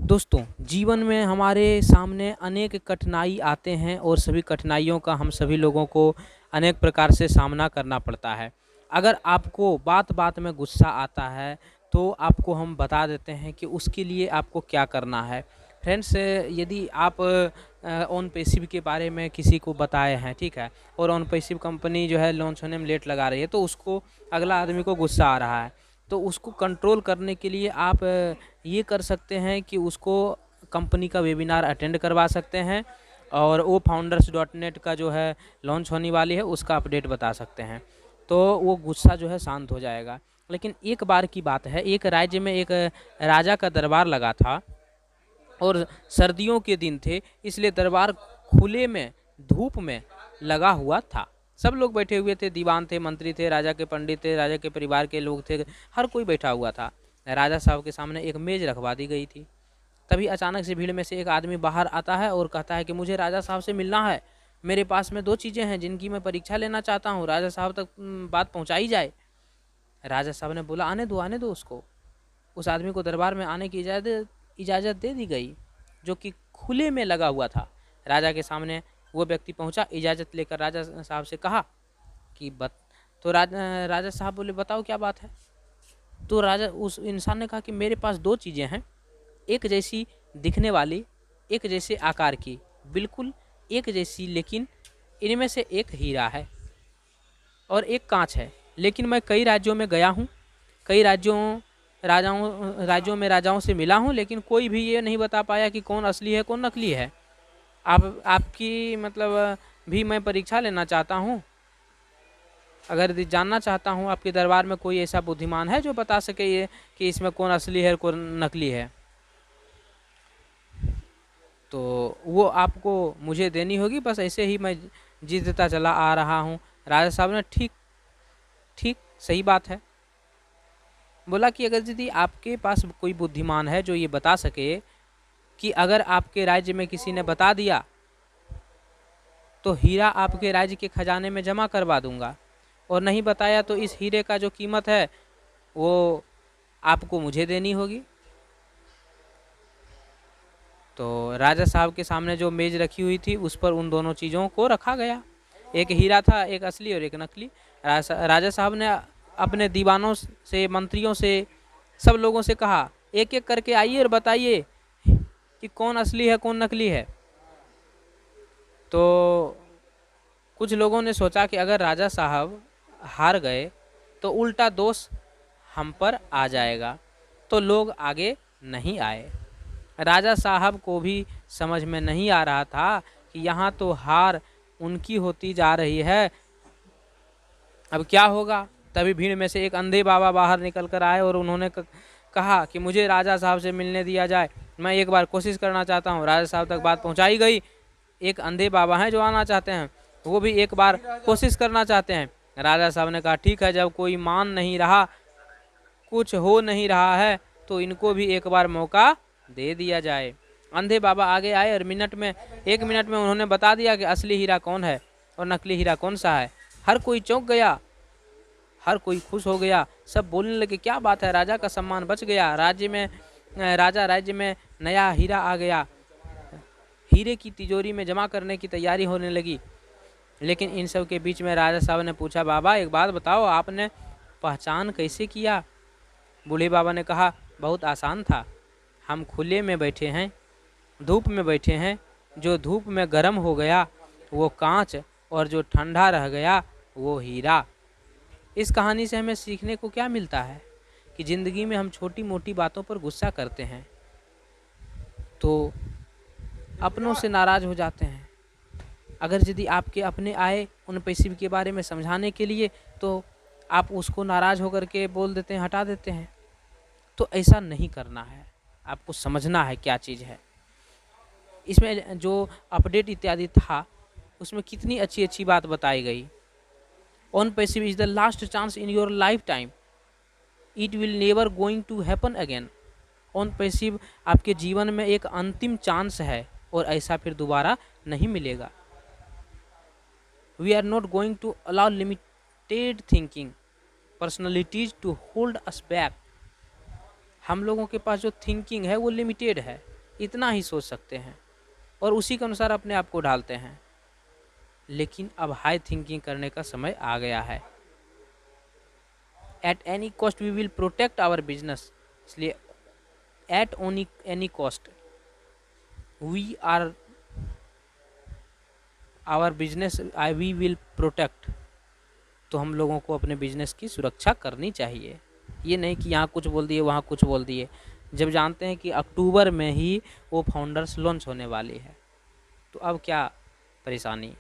दोस्तों, जीवन में हमारे सामने अनेक कठिनाई आते हैं और सभी कठिनाइयों का हम सभी लोगों को अनेक प्रकार से सामना करना पड़ता है। अगर आपको बात-बात में गुस्सा आता है, तो आपको हम बता देते हैं कि उसके लिए आपको क्या करना है। फ्रेंड्स, यदि आप ऑन पैसिव के बारे में किसी को बताए हैं, ठीक है? और ऑन पैसिव कंपनी जो है लॉन्च होने में लेट लगा रही है, तो उसको अगला आदमी को गुस्सा आ रहा है। तो उसको कंट्रोल करने के लिए आप ये कर सकते हैं कि उसको कंपनी का वेबिनार अटेंड करवा सकते हैं और वो founders.net का जो है लॉन्च होने वाली है उसका अपडेट बता सकते हैं। तो वो गुस्सा जो है शांत हो जाएगा। लेकिन एक बार की बात है, एक राज्य में एक राजा का दरबार लगा था और सर्दियों के दिन थे, इसलिए दरबार खुले में धूप में लगा हुआ था। सब लोग बैठे हुए थे, दीवान थे, मंत्री थे, राजा के पंडित थे, राजा के परिवार के लोग थे, हर कोई बैठा हुआ था। राजा साहब के सामने एक मेज रखवा दी गई थी। तभी अचानक से भीड़ में से एक आदमी बाहर आता है और कहता है कि मुझे राजा साहब से मिलना है। मेरे पास में 2 चीज़ें हैं जिनकी मैं परीक्षा लेना चाहता हूँ, राजा साहब तक बात पहुँचाई जाए। राजा साहब ने बोला, आने दो उसको। उस आदमी को दरबार में आने की इजाज़त दे दी गई, जो कि खुले में लगा हुआ था। राजा के सामने वो व्यक्ति पहुंचा, इजाज़त लेकर राजा साहब से कहा कि तो राजा साहब बोले, बताओ क्या बात है। तो राजा उस इंसान ने कहा कि मेरे पास 2 चीज़ें हैं, एक जैसी दिखने वाली, एक जैसे आकार की, बिल्कुल एक जैसी, लेकिन इनमें से एक हीरा है और एक कांच है। लेकिन मैं कई राज्यों में गया हूँ, कई राज्यों में राजाओं से मिला हूँ, लेकिन कोई भी ये नहीं बता पाया कि कौन असली है कौन नकली है। आपकी मतलब भी मैं परीक्षा लेना चाहता हूँ। अगर जानना चाहता हूँ आपके दरबार में कोई ऐसा बुद्धिमान है जो बता सके ये कि इसमें कौन असली है कौन नकली है, तो वो आपको मुझे देनी होगी। बस ऐसे ही मैं जीतता चला आ रहा हूँ। राजा साहब ने ठीक ठीक सही बात है बोला कि अगर यदि आपके पास कोई बुद्धिमान है जो ये बता सके कि अगर आपके राज्य में किसी ने बता दिया तो हीरा आपके राज्य के खजाने में जमा करवा दूंगा, और नहीं बताया तो इस हीरे का जो कीमत है वो आपको मुझे देनी होगी। तो राजा साहब के सामने जो मेज रखी हुई थी उस पर उन दोनों चीज़ों को रखा गया, एक हीरा था, एक असली और एक नकली। राजा साहब ने अपने दीवानों से, मंत्रियों से, सब लोगों से कहा, एक एक करके आइए और बताइए कि कौन असली है कौन नकली है। तो कुछ लोगों ने सोचा कि अगर राजा साहब हार गए तो उल्टा दोष हम पर आ जाएगा, तो लोग आगे नहीं आए। राजा साहब को भी समझ में नहीं आ रहा था कि यहाँ तो हार उनकी होती जा रही है, अब क्या होगा। तभी भीड़ में से एक अंधे बाबा बाहर निकल कर आए और उन्होंने कहा कि मुझे राजा साहब से मिलने दिया जाए, मैं एक बार कोशिश करना चाहता हूँ। राजा साहब तक बात पहुँचाई गई। एक अंधे बाबा हैं जो आना चाहते हैं, वो भी एक बार कोशिश करना चाहते हैं। राजा साहब ने कहा ठीक है, जब कोई मान नहीं रहा, कुछ हो नहीं रहा है, तो इनको भी एक बार मौका दे दिया जाए। अंधे बाबा आगे आए और एक मिनट में उन्होंने बता दिया कि असली हीरा कौन है और नकली हीरा कौन सा है। हर कोई चौंक गया, हर कोई खुश हो गया, सब बोलने लगे क्या बात है, राजा का सम्मान बच गया, राज्य में नया हीरा आ गया। हीरे की तिजोरी में जमा करने की तैयारी होने लगी। लेकिन इन सब के बीच में राजा साहब ने पूछा, बाबा एक बात बताओ, आपने पहचान कैसे किया। बूढ़े बाबा ने कहा, बहुत आसान था, हम खुले में बैठे हैं, धूप में बैठे हैं, जो धूप में गर्म हो गया वो कांच और जो ठंडा रह गया वो हीरा। इस कहानी से हमें सीखने को क्या मिलता है कि ज़िंदगी में हम छोटी मोटी बातों पर गुस्सा करते हैं तो अपनों से नाराज़ हो जाते हैं। अगर यदि आपके अपने आए उन पैसे के बारे में समझाने के लिए, तो आप उसको नाराज़ होकर के बोल देते हैं, हटा देते हैं। तो ऐसा नहीं करना है, आपको समझना है क्या चीज़ है। इसमें जो अपडेट इत्यादि था उसमें कितनी अच्छी अच्छी बात बताई गई। On passive is the last chance in your life time, it will never going to happen again. On passive आपके जीवन में एक अंतिम चांस है और ऐसा फिर दोबारा नहीं मिलेगा। We are not going to allow limited thinking personalities to hold us back. हम लोगों के पास जो थिंकिंग है वो लिमिटेड है, इतना ही सोच सकते हैं और उसी के अनुसार अपने आप को ढालते हैं। लेकिन अब हाई थिंकिंग करने का समय आ गया है। At any cost we will protect our business, इसलिए at any cost we are our business I we will protect. तो हम लोगों को अपने बिजनेस की सुरक्षा करनी चाहिए। ये नहीं कि यहाँ कुछ बोल दिए वहाँ कुछ बोल दिए। जब जानते हैं कि अक्टूबर में ही वो फाउंडर्स लॉन्च होने वाली है, तो अब क्या परेशानी।